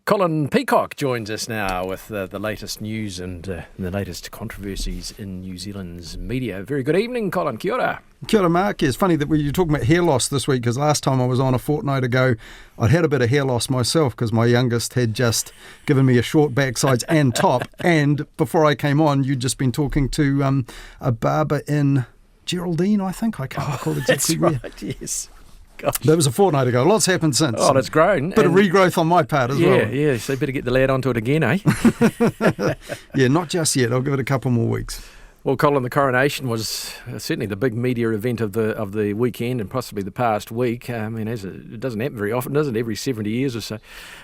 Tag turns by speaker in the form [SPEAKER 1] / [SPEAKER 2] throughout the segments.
[SPEAKER 1] Colin Peacock joins us now with the latest news and the latest controversies in New Zealand's media. Very good evening, Colin. Kia ora.
[SPEAKER 2] Kia ora, Mark. It's funny that you're talking about hair loss this week, because last time I was on a fortnight ago, I'd had a bit of hair loss myself because my youngest had just given me a short backsides and top. And before I came on, you'd just been talking to a barber in Geraldine, I think. I can't recall exactly where.
[SPEAKER 1] That's right, yes. Gosh.
[SPEAKER 2] That was a fortnight ago. Lots happened since.
[SPEAKER 1] Oh, it's grown.
[SPEAKER 2] Bit of regrowth on my part as well.
[SPEAKER 1] Yeah, so better get the lad onto it again, eh?
[SPEAKER 2] Yeah, not just yet. I'll give it a couple more weeks.
[SPEAKER 1] Well, Colin, the Coronation was certainly the big media event of the weekend and possibly the past week. I mean, it doesn't happen very often, does it? Every 70 years or so.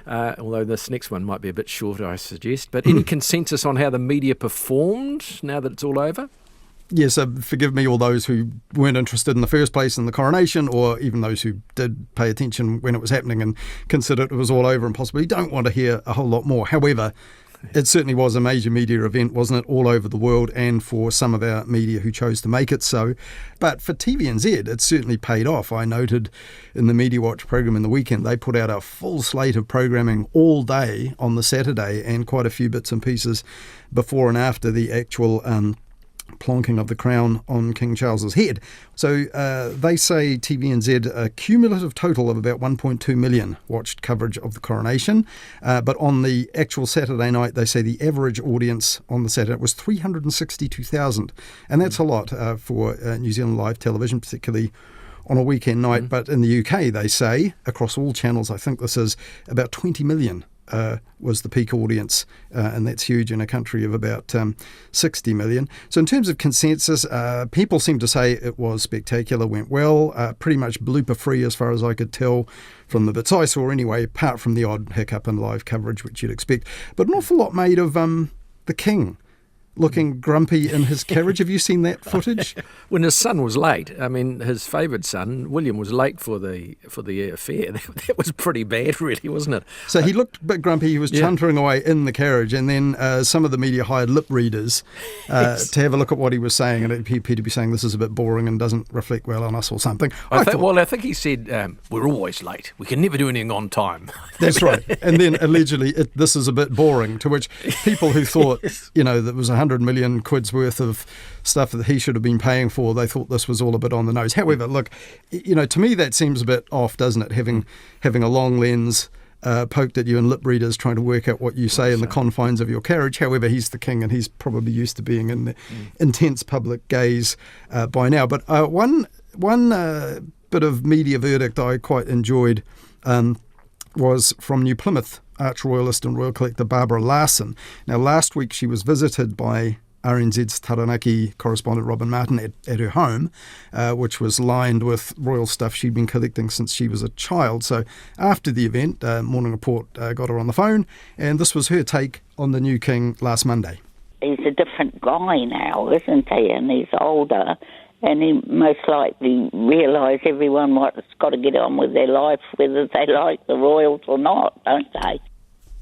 [SPEAKER 1] Although this next one might be a bit shorter, I suggest. But any consensus on how the media performed now that it's all over?
[SPEAKER 2] Yes, forgive me, all those who weren't interested in the first place in the Coronation, or even those who did pay attention when it was happening and considered it was all over and possibly don't want to hear a whole lot more. However, it certainly was a major media event, wasn't it, all over the world, and for some of our media who chose to make it so. But for TVNZ, it certainly paid off. I noted in the Mediawatch program in the weekend, they put out a full slate of programming all day on the Saturday and quite a few bits and pieces before and after the actual plonking of the crown on King Charles's head. So they say TVNZ a cumulative total of about 1.2 million watched coverage of the Coronation. But on the actual Saturday night, they say the average audience on the Saturday was 362,000. And that's a lot for New Zealand live television, particularly on a weekend night. But in the UK, they say, across all channels, I think this is about 20 million. Was the peak audience, and that's huge in a country of about 60 million. So in terms of consensus, people seem to say it was spectacular, went well, pretty much blooper-free as far as I could tell from the bits I saw anyway, apart from the odd hiccup in live coverage, which you'd expect. But an awful lot made of the King looking grumpy in his carriage. Have you seen that footage?
[SPEAKER 1] When his son was late, I mean, his favoured son, William, was late for the affair. That was pretty bad, really, wasn't it?
[SPEAKER 2] So he looked a bit grumpy. He was chuntering away in the carriage, and then some of the media hired lip readers to have a look at what he was saying, and it appeared to be saying this is a bit boring and doesn't reflect well on us or something. I
[SPEAKER 1] think he said, we're always late. We can never do anything on time.
[SPEAKER 2] That's right. And then allegedly, this is a bit boring, to which people who thought, that was 100 million quid's worth of stuff that he should have been paying for, they thought this was all a bit on the nose. However, look, to me that seems a bit off, doesn't it? Having a long lens poked at you and lip readers trying to work out what you say in the confines of your carriage. However, he's the king and he's probably used to being in the intense public gaze by now. But one bit of media verdict I quite enjoyed was from New Plymouth arch-royalist and royal collector Barbara Larson. Now, last week she was visited by RNZ's Taranaki correspondent Robin Martin at her home, which was lined with royal stuff she'd been collecting since she was a child. So after the event, Morning Report got her on the phone, and this was her take on the new king last Monday.
[SPEAKER 3] He's a different guy now, isn't he? And he's older, and he most likely realise everyone what's got to get on with their life, whether they like the royals or not, don't they?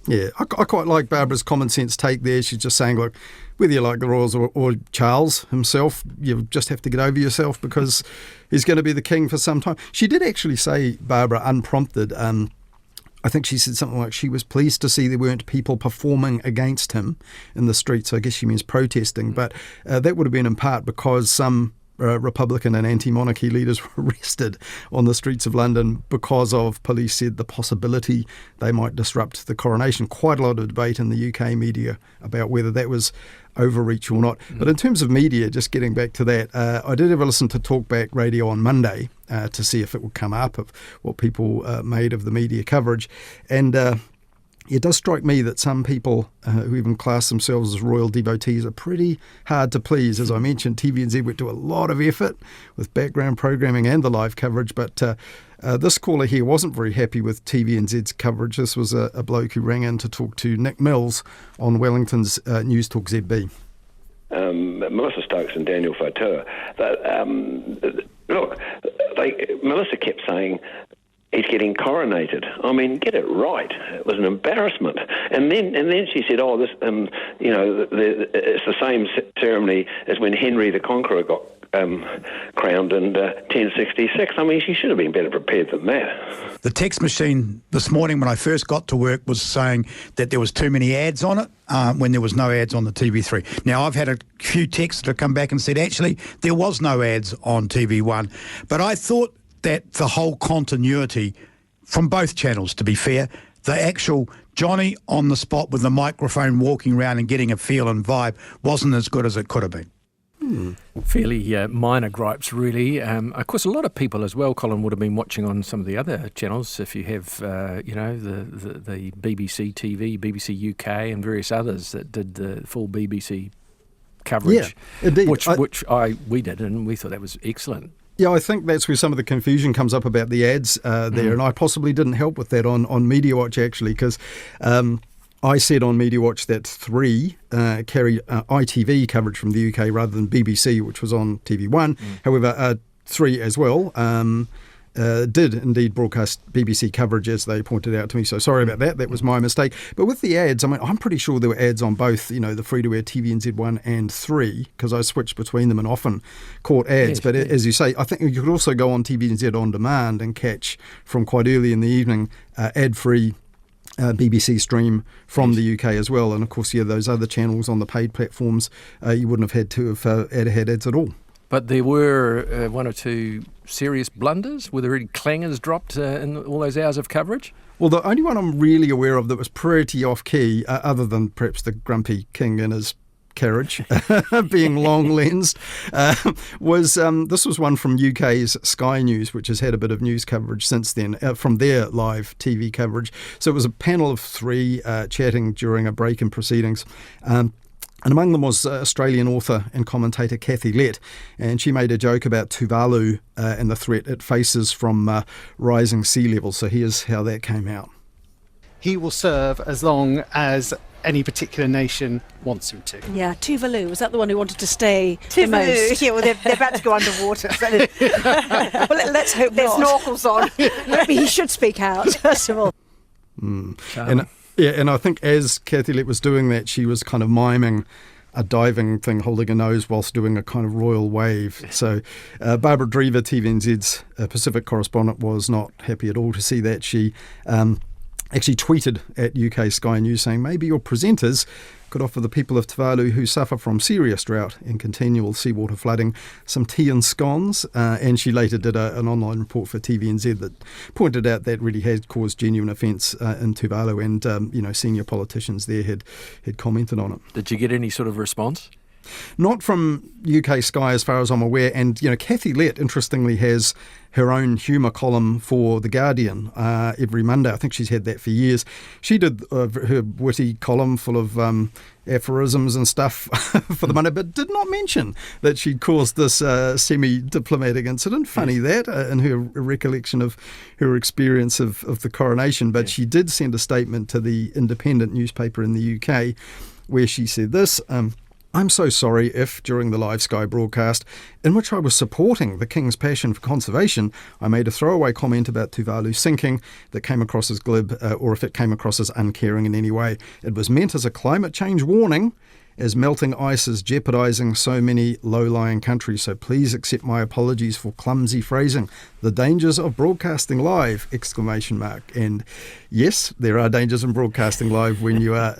[SPEAKER 2] Yeah, I quite like Barbara's common sense take there. She's just saying, look, whether you like the royals or Charles himself, you just have to get over yourself because he's going to be the king for some time. She did actually say, Barbara, unprompted, I think she said something like she was pleased to see there weren't people performing against him in the streets. So I guess she means protesting. But that would have been in part because some Republican and anti-monarchy leaders were arrested on the streets of London because of, police said, the possibility they might disrupt the coronation. Quite a lot of debate in the UK media about whether that was overreach or not. But in terms of media, just getting back to that, I did have a listen to Talkback Radio on Monday to see if it would come up, of what people made of the media coverage. And it does strike me that some people who even class themselves as royal devotees are pretty hard to please. As I mentioned, TVNZ went to a lot of effort with background programming and the live coverage, but this caller here wasn't very happy with TVNZ's coverage. This was a bloke who rang in to talk to Nick Mills on Wellington's News Talk ZB.
[SPEAKER 4] Melissa Stokes and Daniel Fautua. Look, Melissa kept saying, he's getting coronated. I mean, get it right. It was an embarrassment. And then she said, "Oh, this, it's the same ceremony as when Henry the Conqueror got crowned in 1066. I mean, she should have been better prepared than that.
[SPEAKER 5] The text machine this morning when I first got to work was saying that there was too many ads on it when there was no ads on the TV3. Now, I've had a few texts that have come back and said, actually, there was no ads on TV1. But I thought that the whole continuity from both channels, to be fair, the actual Johnny on the spot with the microphone walking around and getting a feel and vibe wasn't as good as it could have been.
[SPEAKER 1] Fairly minor gripes, really. Of course, a lot of people as well, Colin, would have been watching on some of the other channels. If you have, the BBC TV, BBC UK, and various others that did the full BBC coverage,
[SPEAKER 2] indeed.
[SPEAKER 1] which we did, and we thought that was excellent.
[SPEAKER 2] Yeah, I think that's where some of the confusion comes up about the ads there, and I possibly didn't help with that on Mediawatch, actually, because I said on Mediawatch that 3 carried ITV coverage from the UK rather than BBC, which was on TV1. However, 3 as well did indeed broadcast BBC coverage, as they pointed out to me. So sorry about that. That was my mistake. But with the ads, I mean, I'm pretty sure there were ads on both, the free-to-air TVNZ1 and 3, because I switched between them and often caught ads. But as you say, I think you could also go on TVNZ On Demand and catch from quite early in the evening ad-free BBC stream from the UK as well. And of course, those other channels on the paid platforms, you wouldn't have had to have had ads at all.
[SPEAKER 1] But there were one or two serious blunders. Were there any clangers dropped in all those hours of coverage?
[SPEAKER 2] Well, the only one I'm really aware of that was pretty off-key, other than perhaps the grumpy king in his carriage being long-lensed, was this was one from UK's Sky News, which has had a bit of news coverage since then from their live TV coverage. So it was a panel of 3 chatting during a break in proceedings. And among them was Australian author and commentator Kathy Lett, and she made a joke about Tuvalu and the threat it faces from rising sea levels. So here's how that came out.
[SPEAKER 6] He will serve as long as any particular nation wants him to.
[SPEAKER 7] Yeah, Tuvalu, was that the one who wanted to stay the most?
[SPEAKER 8] Yeah, well, they're about to go underwater. So
[SPEAKER 7] Well, let's hope
[SPEAKER 8] there's
[SPEAKER 7] not.
[SPEAKER 8] snorkels on.
[SPEAKER 7] Maybe he should speak out, first of all.
[SPEAKER 2] And I think as Kathy Lett was doing that, she was kind of miming a diving thing, holding a nose whilst doing a kind of royal wave. So Barbara Drever, TVNZ's Pacific correspondent, was not happy at all to see that. She actually tweeted at UK Sky News saying, maybe your presenters could offer the people of Tuvalu who suffer from serious drought and continual seawater flooding some tea and scones. And she later did an online report for TVNZ that pointed out that really had caused genuine offence in Tuvalu, and senior politicians there had commented on it.
[SPEAKER 1] Did you get any sort of response?
[SPEAKER 2] Not from UK Sky as far as I'm aware. And, Kathy Lett, interestingly, has her own humour column for The Guardian every Monday. I think she's had that for years. She did her witty column full of aphorisms and stuff for the Monday, but did not mention that she'd caused this semi-diplomatic incident. Funny that, in her recollection of her experience of the coronation. But she did send a statement to the Independent newspaper in the UK where she said this, I'm so sorry if, during the live Sky broadcast, in which I was supporting the King's passion for conservation, I made a throwaway comment about Tuvalu sinking that came across as glib, or if it came across as uncaring in any way. It was meant as a climate change warning, as melting ice is jeopardising so many low-lying countries. So please accept my apologies for clumsy phrasing. The dangers of broadcasting live! ! And yes, there are dangers in broadcasting live when you are,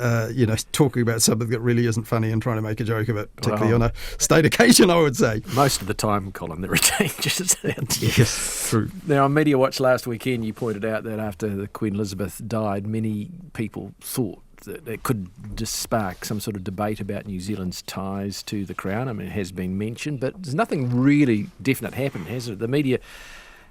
[SPEAKER 2] talking about something that really isn't funny and trying to make a joke of it, particularly on a state occasion, I would say.
[SPEAKER 1] Most of the time, Colin, there are dangers.
[SPEAKER 2] Yes, true.
[SPEAKER 1] Now, on Mediawatch last weekend, you pointed out that after the Queen Elizabeth died, many people thought that it could just spark some sort of debate about New Zealand's ties to the Crown. I mean, it has been mentioned, but there's nothing really definite happened, has it? The media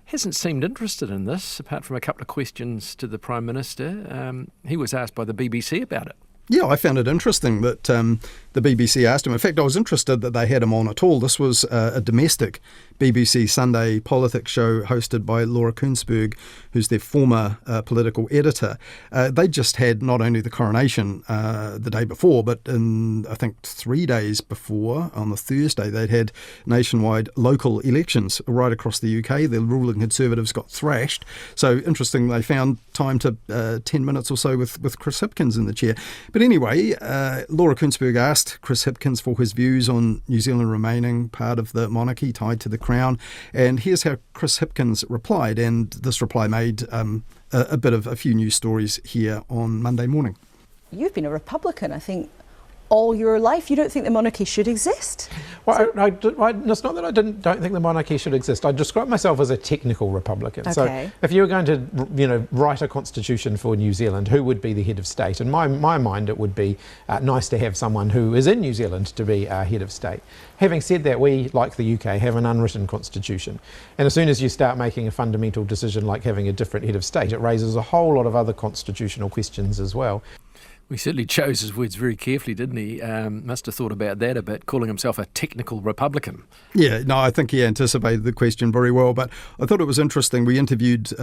[SPEAKER 1] hasn't seemed interested in this, apart from a couple of questions to the Prime Minister. He was asked by the BBC about it.
[SPEAKER 2] Yeah, I found it interesting that the BBC asked him. In fact, I was interested that they had him on at all. This was a domestic BBC Sunday politics show hosted by Laura Kuenssberg, who's their former political editor. They just had not only the coronation the day before, but in, I think, 3 days before, on the Thursday, they'd had nationwide local elections right across the UK. The ruling Conservatives got thrashed. So interesting, they found time to 10 minutes or so with Chris Hipkins in the chair. But anyway, Laura Kuenssberg asked Chris Hipkins for his views on New Zealand remaining part of the monarchy tied to the Crown. And here's how Chris Hipkins replied. And this reply made a few news stories here on Monday morning.
[SPEAKER 9] You've been a Republican, I think, all your life. You don't think the monarchy should exist?
[SPEAKER 10] Well, it's not that I don't think the monarchy should exist. I describe myself as a technical Republican.
[SPEAKER 9] Okay.
[SPEAKER 10] So if you were going to, write a constitution for New Zealand, who would be the head of state? In my mind, it would be nice to have someone who is in New Zealand to be head of state. Having said that, we, like the UK, have an unwritten constitution. And as soon as you start making a fundamental decision like having a different head of state, it raises a whole lot of other constitutional questions as well.
[SPEAKER 1] He certainly chose his words very carefully, didn't he? Must have thought about that a bit, calling himself a technical Republican.
[SPEAKER 2] Yeah, no, I think he anticipated the question very well, but I thought it was interesting. We interviewed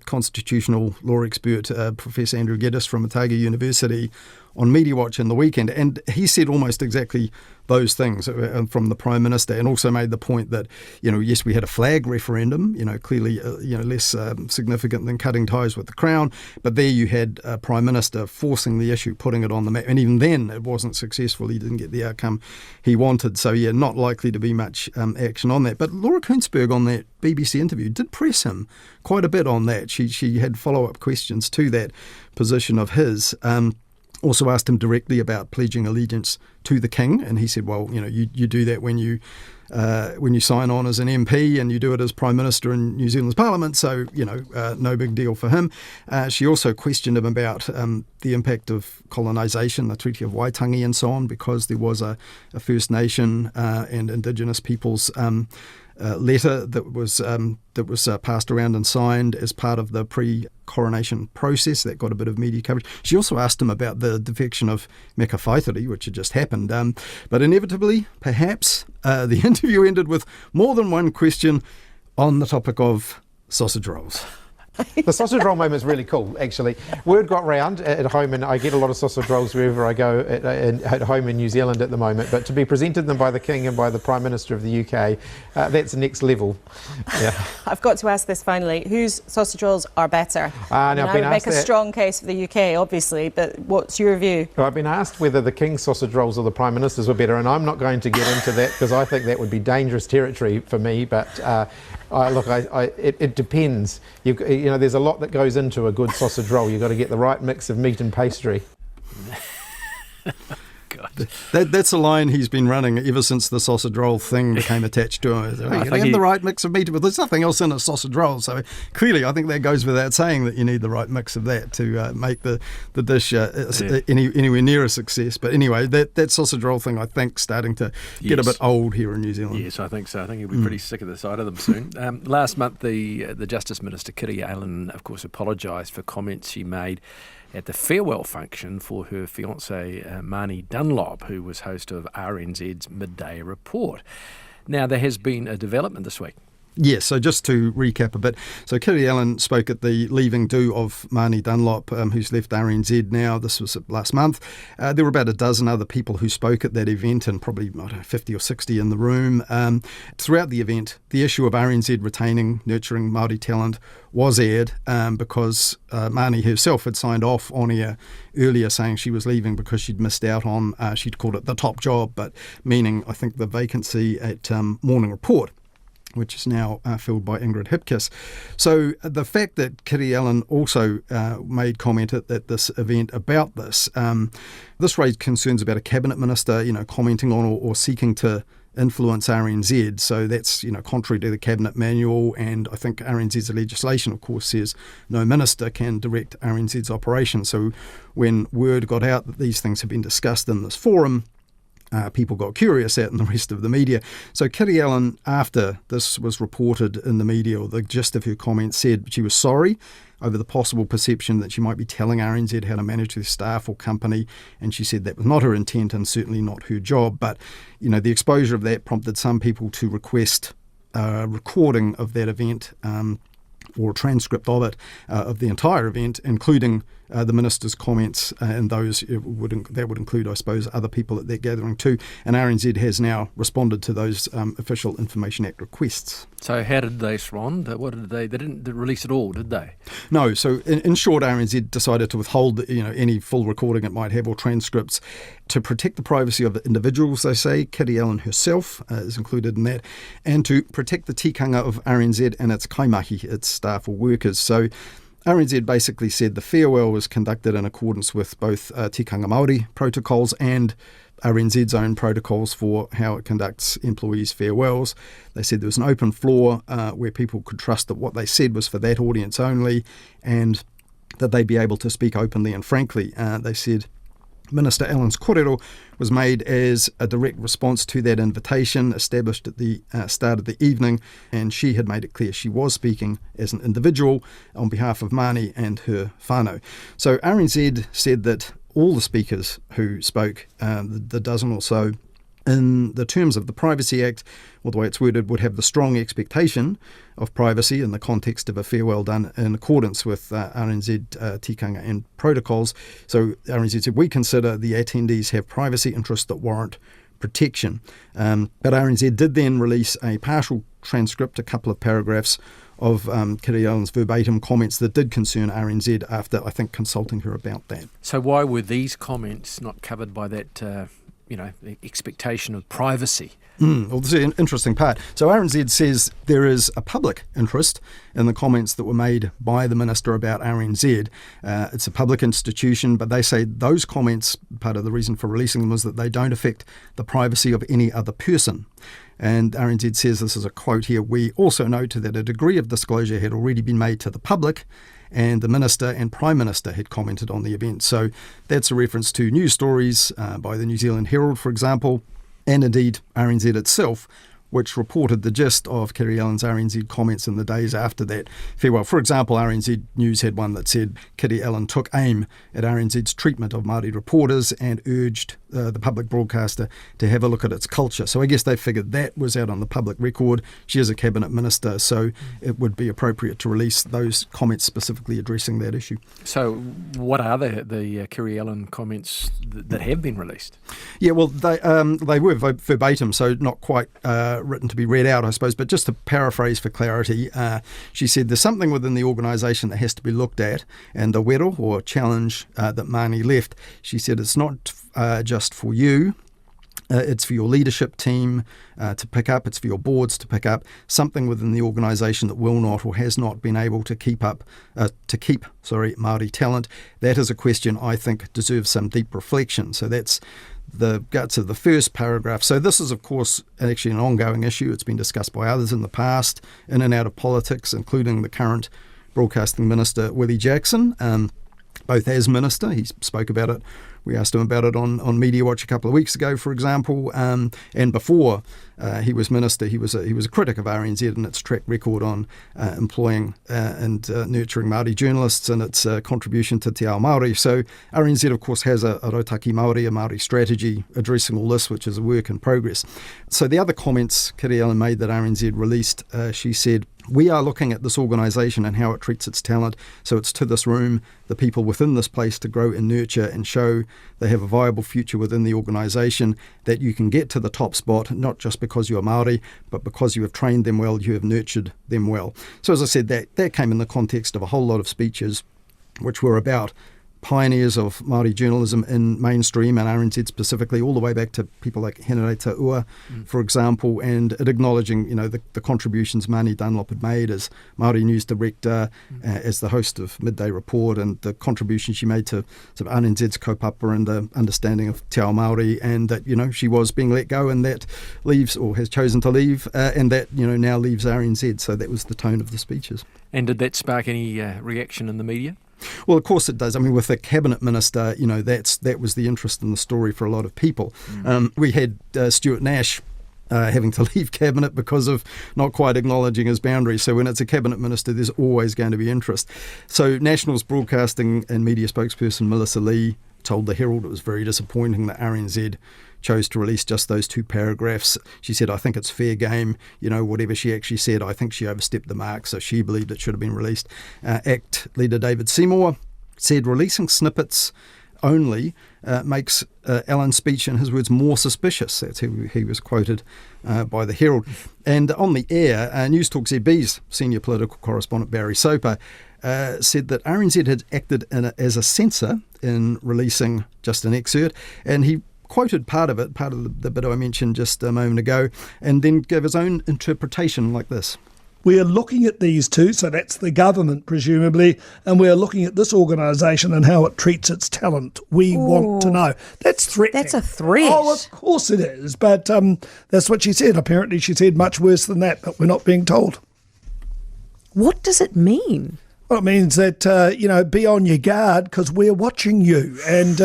[SPEAKER 2] constitutional law expert Professor Andrew Geddes from Otago University on Mediawatch in the weekend, and he said almost exactly those things from the Prime Minister, and also made the point that, yes, we had a flag referendum, clearly, less significant than cutting ties with the Crown, but there you had a Prime Minister forcing the issue, putting it on the map, and even then it wasn't successful. He didn't get the outcome he wanted, so yeah, not likely to be much action on that. But Laura Kuenssberg on that BBC interview did press him quite a bit on that. She had follow-up questions to that position of his. Also asked him directly about pledging allegiance to the King, and he said, well, you do that when you sign on as an MP, and you do it as Prime Minister in New Zealand's Parliament, so, no big deal for him. She also questioned him about the impact of colonisation, the Treaty of Waitangi and so on, because there was a First Nation and Indigenous peoples letter that was passed around and signed as part of the pre-coronation process that got a bit of media coverage. She also asked him about the defection of Meka Whaitiri, which had just happened. But inevitably, perhaps, the interview ended with more than one question on the topic of sausage rolls.
[SPEAKER 10] The sausage roll moment is really cool, actually. Word got round at home, and I get a lot of sausage rolls wherever I go at home in New Zealand at the moment, but to be presented them by the King and by the Prime Minister of the UK, that's next level. Yeah.
[SPEAKER 9] I've got to ask this finally. Whose sausage rolls are better?
[SPEAKER 10] I
[SPEAKER 9] would make a strong case for the UK, obviously, but what's your view?
[SPEAKER 10] Well, I've been asked whether the King's sausage rolls or the Prime Minister's were better, and I'm not going to get into that because I think that would be dangerous territory for me, but it depends. There's a lot that goes into a good sausage roll. You've got to get the right mix of meat and pastry.
[SPEAKER 1] God.
[SPEAKER 2] That's a line he's been running ever since the sausage roll thing became attached to him. You have the right mix of meat, but there's nothing else in a sausage roll. So clearly, I think that goes without saying that you need the right mix of that to make the dish anywhere near a success. But anyway, that sausage roll thing, I think, starting to get a bit old here in New Zealand.
[SPEAKER 1] Yes, I think so. I think he'll be pretty sick of the sight of them soon. Last month, the Justice Minister, Kitty Allen, of course, apologised for comments she made at the farewell function for her fiancé, Marnie Dunlop, who was host of RNZ's Midday Report. Now, there has been a development this week.
[SPEAKER 2] Yes, so just to recap a bit. So Kitty Allen spoke at the leaving do of Marnie Dunlop, who's left RNZ now. This was last month. There were about a dozen other people who spoke at that event, and probably 50 or 60 in the room. Throughout the event, the issue of RNZ retaining, nurturing Māori talent was aired because Marnie herself had signed off on air earlier saying she was leaving because she'd missed out on, she'd called it the top job, but meaning, I think, the vacancy at Morning Report, which is now filled by Ingrid Hipkiss. So the fact that Kitty Allen also made comment at this event about this, this raised concerns about a cabinet minister, commenting on or seeking to influence RNZ. So that's, contrary to the cabinet manual, and I think RNZ's legislation, of course, says no minister can direct RNZ's operations. So when word got out that these things have been discussed in this forum, people got curious out in the rest of the media. So Kitty Allen, after this was reported in the media, or the gist of her comments, said she was sorry over the possible perception that she might be telling RNZ how to manage their staff or company, and she said that was not her intent and certainly not her job. But, the exposure of that prompted some people to request a recording of that event or a transcript of it, of the entire event, including the minister's comments, and those that would include, I suppose, other people at that gathering too. And RNZ has now responded to those Official Information Act requests.
[SPEAKER 1] So how did they respond? What did they didn't release it all, did they?
[SPEAKER 2] No. So in short, RNZ decided to withhold any full recording it might have or transcripts to protect the privacy of the individuals. They say Kitty Allen herself is included in that, and to protect the tikanga of RNZ and its kaimahi, its staff or workers. So RNZ basically said the farewell was conducted in accordance with both tikanga Māori protocols and RNZ's own protocols for how it conducts employees' farewells. They said there was an open floor where people could trust that what they said was for that audience only, and that they'd be able to speak openly and frankly. They said Minister Allen's kōrero was made as a direct response to that invitation established at the start of the evening, and she had made it clear she was speaking as an individual on behalf of Māori and her whānau. So RNZ said that all the speakers who spoke, the dozen or so, in the terms of the Privacy Act, or the way it's worded, would have the strong expectation of privacy in the context of a farewell done in accordance with RNZ tikanga and protocols. So RNZ said, we consider the attendees have privacy interests that warrant protection. But RNZ did then release a partial transcript, a couple of paragraphs of Kitty Allen's verbatim comments that did concern RNZ after, I think, consulting her about that.
[SPEAKER 1] So why were these comments not covered by that expectation of privacy?
[SPEAKER 2] Well, this is an interesting part. So RNZ says there is a public interest in the comments that were made by the minister about RNZ. It's a public institution, but they say those comments, part of the reason for releasing them was that they don't affect the privacy of any other person. And RNZ says, this is a quote here, we also note that a degree of disclosure had already been made to the public, and the Minister and Prime Minister had commented on the event. So that's a reference to news stories by the New Zealand Herald, for example, and indeed RNZ itself, which reported the gist of Kitty Allen's RNZ comments in the days after that farewell. For example, RNZ News had one that said Kitty Allen took aim at RNZ's treatment of Māori reporters and urged the public broadcaster to have a look at its culture. So I guess they figured that was out on the public record. She is a cabinet minister, so it would be appropriate to release those comments specifically addressing that issue.
[SPEAKER 1] So what are the Kitty Allen comments that have been released?
[SPEAKER 2] Yeah, well, they were verbatim, so not quite written to be read out, I suppose, but just to paraphrase for clarity, she said there's something within the organisation that has to be looked at, and the wero, or challenge, that Māni left, she said it's not just for you, it's for your leadership team to pick up, it's for your boards to pick up, something within the organisation that will not or has not been able to keep Māori talent. That is a question I think deserves some deep reflection. So that's the guts of the first paragraph. So this is, of course, actually an ongoing issue. It's been discussed by others in the past, in and out of politics, including the current Broadcasting Minister, Willie Jackson, both as Minister. He spoke about it. We asked him about it on Mediawatch a couple of weeks ago, for example, and before he was Minister, he was a critic of RNZ and its track record on employing and nurturing Māori journalists and its contribution to Te Ao Māori. So RNZ, of course, has a Rautaki Māori, a Māori strategy addressing all this, which is a work in progress. So the other comments Kitty Allen made that RNZ released, she said, we are looking at this organisation and how it treats its talent, so it's to this room, the people within this place, to grow and nurture and show they have a viable future within the organisation, that you can get to the top spot, not just because you are Māori, but because you have trained them well, you have nurtured them well. So as I said, that came in the context of a whole lot of speeches which were about pioneers of Māori journalism in mainstream and RNZ specifically, all the way back to people like Henare Ta'ua, for example, and it acknowledging, the contributions Mani Dunlop had made as Māori News Director, as the host of Midday Report, and the contribution she made to sort of RNZ's kaupapa and the understanding of Te Ao Māori, and that, she was being let go and that leaves, or has chosen to leave, and that, now leaves RNZ. So that was the tone of the speeches.
[SPEAKER 1] And did that spark any reaction in the media?
[SPEAKER 2] Well, of course it does. I mean, with the cabinet minister, that was the interest in the story for a lot of people. We had Stuart Nash having to leave cabinet because of not quite acknowledging his boundaries. So when it's a cabinet minister, there's always going to be interest. So National's broadcasting and media spokesperson Melissa Lee told the Herald it was very disappointing that RNZ chose to release just those 2 paragraphs. She said, I think it's fair game. Whatever she actually said, I think she overstepped the mark, so she believed it should have been released. ACT leader David Seymour said releasing snippets only makes Alan's speech, in his words, more suspicious. That's how he was quoted by the Herald. And on the air, News Talk ZB's senior political correspondent Barry Soper said that RNZ had acted as a censor in releasing just an excerpt, and he quoted part of the bit I mentioned just a moment ago, and then gave his own interpretation like this.
[SPEAKER 11] We are looking at these two, so that's the government presumably, and we are looking at this organisation and how it treats its talent. We want to know. That's threatening.
[SPEAKER 7] That's a threat.
[SPEAKER 11] Oh, of course it is, but that's what she said. Apparently she said much worse than that, but we're not being told.
[SPEAKER 7] What does it mean?
[SPEAKER 11] Well, it means that, be on your guard because we're watching you. And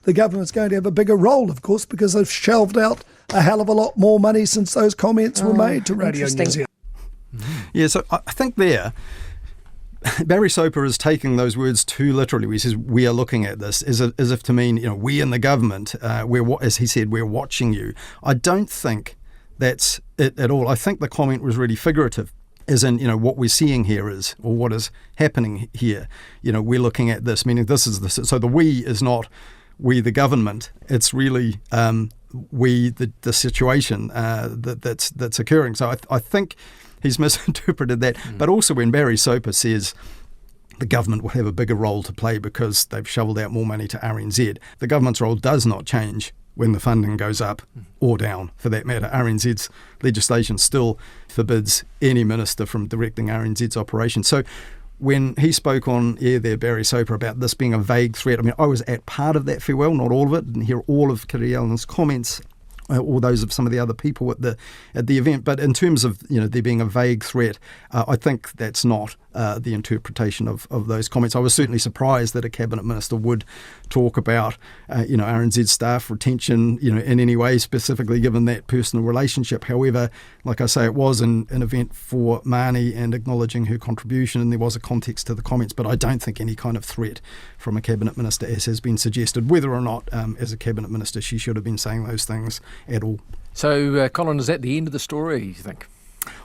[SPEAKER 11] the government's going to have a bigger role, of course, because they've shelved out a hell of a lot more money since those comments were made to Radio New Zealand.
[SPEAKER 2] Yeah, so I think there, Barry Soper is taking those words too literally. He says, we are looking at this, as if to mean, we in the government, as he said, we're watching you. I don't think that's it at all. I think the comment was really figurative. As in, what we're seeing here is, or what is happening here, we're looking at this, meaning this is this. So the we is not we the government, it's really we the situation that's occurring. So I think he's misinterpreted that. But also when Barry Soper says the government will have a bigger role to play because they've shoveled out more money to RNZ, the government's role does not change when the funding goes up or down, for that matter. RNZ's legislation still forbids any minister from directing RNZ's operations. So when he spoke on air there, Barry Soper, about this being a vague threat, I was at part of that farewell, not all of it, didn't hear all of Kiri Allen's comments or those of some of the other people at the event. But in terms of there being a vague threat, I think that's not the interpretation of those comments. I was certainly surprised that a cabinet minister would talk about RNZ staff retention in any way, specifically given that personal relationship. However, like I say, it was an event for Marnie and acknowledging her contribution, and there was a context to the comments, but I don't think any kind of threat from a cabinet minister, as has been suggested, whether or not as a cabinet minister she should have been saying those things at all.
[SPEAKER 1] So, Colin, is that the end of the story, you think?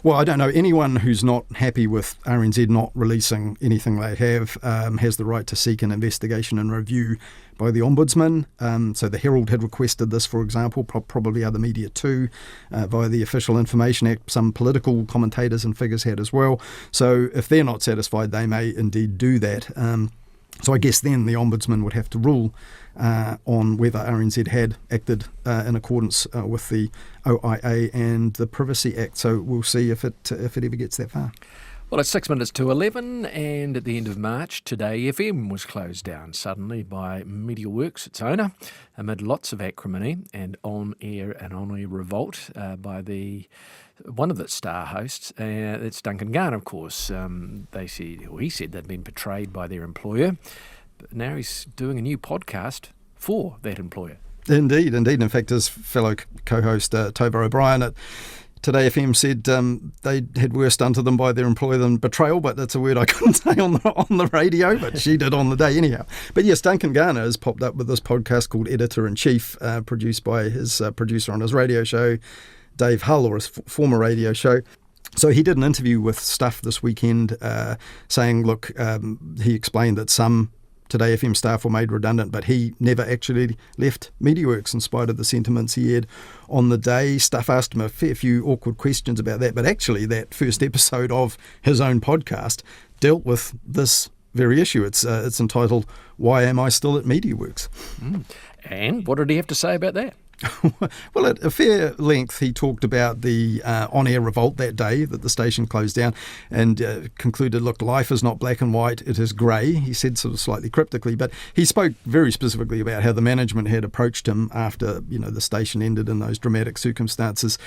[SPEAKER 2] Well, I don't know. Anyone who's not happy with RNZ not releasing anything they have has the right to seek an investigation and review by the Ombudsman. So the Herald had requested this, for example, probably other media too, via the Official Information Act. Some political commentators and figures had as well. So if they're not satisfied, they may indeed do that. So I guess then the Ombudsman would have to rule on whether RNZ had acted in accordance with the OIA and the Privacy Act. So we'll see if it ever gets that far.
[SPEAKER 1] Well, it's 6 minutes to 11, and at the end of March, Today FM was closed down suddenly by MediaWorks, its owner, amid lots of acrimony and on-air revolt by one of its star hosts. It's Duncan Garner, of course. He said they'd been betrayed by their employer, but now he's doing a new podcast for that employer. Indeed.
[SPEAKER 2] In fact, his fellow co-host Tova O'Brien at Today FM said they had worse done to them by their employer than betrayal, but that's a word I couldn't say on the radio, but she did on the day anyhow. But yes, Duncan Garner has popped up with this podcast called Editor-in-Chief, produced by his producer on his radio show, Dave Hull, or his former radio show. So he did an interview with Stuff this weekend saying, look, he explained that some Today FM staff were made redundant, but he never actually left MediaWorks in spite of the sentiments he had on the day. Stuff asked him a fair few awkward questions about that, but actually that first episode of his own podcast dealt with this very issue. It's entitled, Why Am I Still at MediaWorks?
[SPEAKER 1] And what did he have to say about that?
[SPEAKER 2] Well, at a fair length, he talked about the on-air revolt that day that the station closed down and concluded, look, life is not black and white, it is grey. He said sort of slightly cryptically, but he spoke very specifically about how the management had approached him after, the station ended in those dramatic circumstances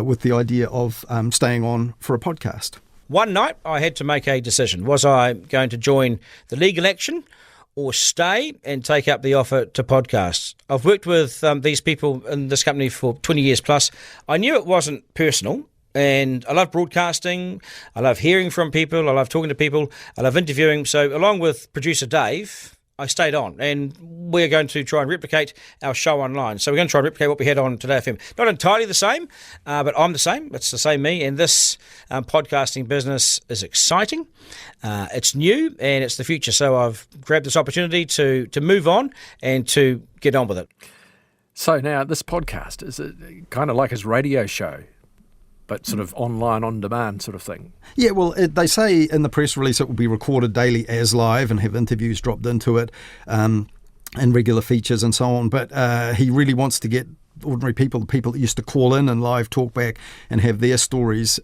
[SPEAKER 2] with the idea of staying on for a podcast.
[SPEAKER 12] One night, I had to make a decision. Was I going to join the legal action or stay and take up the offer to podcasts? I've worked with these people in this company for 20 years plus. I knew it wasn't personal, and I love broadcasting, I love hearing from people, I love talking to people, I love interviewing. So along with producer Dave, I stayed on, and we're going to try and replicate our show online. So we're going to try and replicate what we had on Today FM. Not entirely the same, but I'm the same. It's the same me, and this podcasting business is exciting. It's new, and it's the future. So I've grabbed this opportunity to move on and to get on with it.
[SPEAKER 1] So now this podcast, is it kind of like his radio show, but sort of online, on-demand sort of thing?
[SPEAKER 2] Yeah, well, they say in the press release it will be recorded daily as live and have interviews dropped into it and regular features and so on. But he really wants to get ordinary people, the people that used to call in and live talkback and have their stories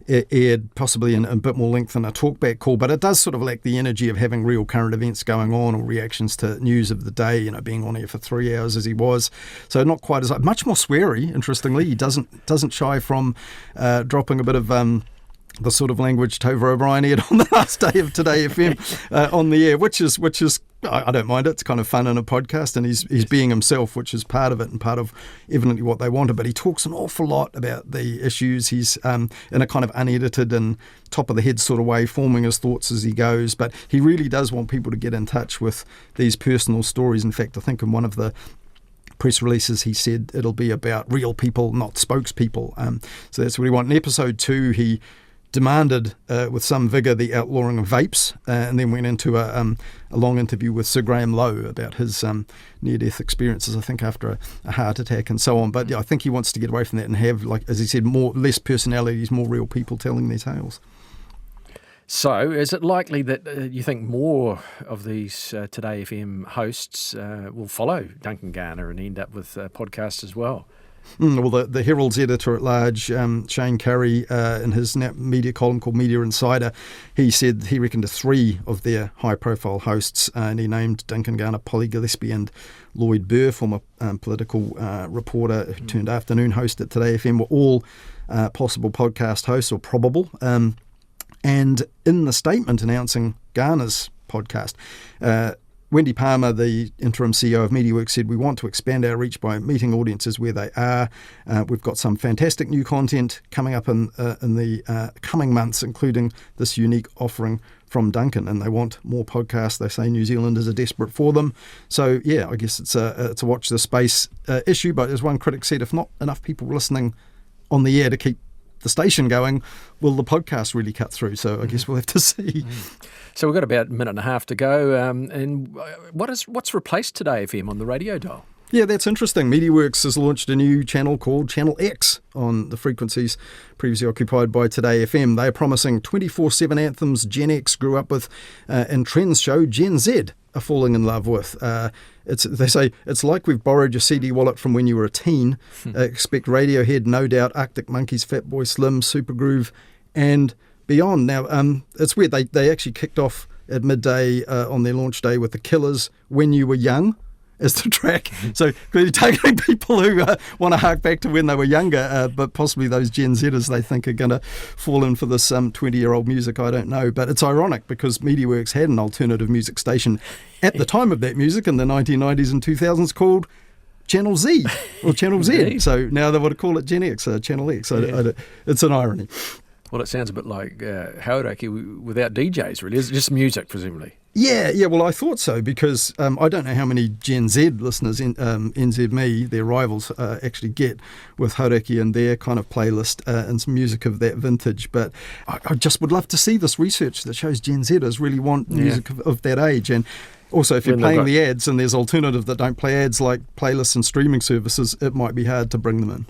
[SPEAKER 2] aired possibly in a bit more length than a talkback call. But it does sort of lack the energy of having real current events going on or reactions to news of the day, you know, being on air for 3 hours as he was. So not quite as much more sweary, interestingly. He doesn't shy from dropping a bit of the sort of language Tova O'Brien aired on the last day of Today FM on the air, which is I don't mind it. It's kind of fun in a podcast, and he's being himself, which is part of it and part of evidently what they wanted. But he talks an awful lot about the issues. He's in a kind of unedited and top of the head sort of way, forming his thoughts as he goes. But he really does want people to get in touch with these personal stories. In fact, I think in one of the press releases he said it'll be about real people, not spokespeople. So that's what he wants. In episode 2, he demanded with some vigour the outlawing of vapes, and then went into a long interview with Sir Graham Lowe about his near-death experiences, I think after a heart attack and so on. But yeah, I think he wants to get away from that and have, like as he said, less personalities, more real people telling their tales.
[SPEAKER 1] So is it likely that you think more of these Today FM hosts will follow Duncan Garner and end up with podcasts as well?
[SPEAKER 2] Well, the Herald's editor-at-large, Shane Curry, in his media column called Media Insider, he said he reckoned 3 of their high-profile hosts, and he named Duncan Garner, Polly Gillespie and Lloyd Burr, former political reporter who turned afternoon host at Today FM, were all possible podcast hosts, or probable. And in the statement announcing Garner's podcast, Wendy Palmer, the interim CEO of MediaWorks, said, "We want to expand our reach by meeting audiences where they are. We've got some fantastic new content coming up in the coming months, including this unique offering from Duncan, and they want more podcasts. They say New Zealanders are desperate for them." So, yeah, I guess it's a watch the space issue, but as one critic said, if not enough people listening on the air to keep the station going, will the podcast really cut through? So I guess we'll have to see.
[SPEAKER 1] So we've got about a minute and a half to go. And what's replaced Today FM on the radio dial?
[SPEAKER 2] Yeah, that's interesting. MediaWorks has launched a new channel called Channel X on the frequencies previously occupied by Today FM. They are promising 24/7 anthems Gen X grew up with, and trends show Gen Z are falling in love with. They say it's like we've borrowed your CD wallet from when you were a teen. Expect Radiohead, No Doubt, Arctic Monkeys, Fatboy Slim, Supergroove, and beyond. Now, it's weird. They actually kicked off at midday on their launch day with The Killers' When You Were Young as the track. So clearly targeting people who want to hark back to when they were younger, but possibly those Gen Zers they think are going to fall in for this 20-year-old music. I don't know. But it's ironic because MediaWorks had an alternative music station at the time of that music in the 1990s and 2000s called Channel Z or Channel Z. So now they want to call it Gen X, Channel X. So it's an irony.
[SPEAKER 1] Well, it sounds a bit like Hauraki without DJs, really. It's just music, presumably.
[SPEAKER 2] Yeah, well, I thought so because I don't know how many Gen Z listeners NZME, their rivals, actually get with Hauraki and their kind of playlist and some music of that vintage. But I just would love to see this research that shows Gen Zers really want music of that age. And also, if you're paying the ads and there's alternatives that don't play ads like playlists and streaming services, it might be hard to bring them in.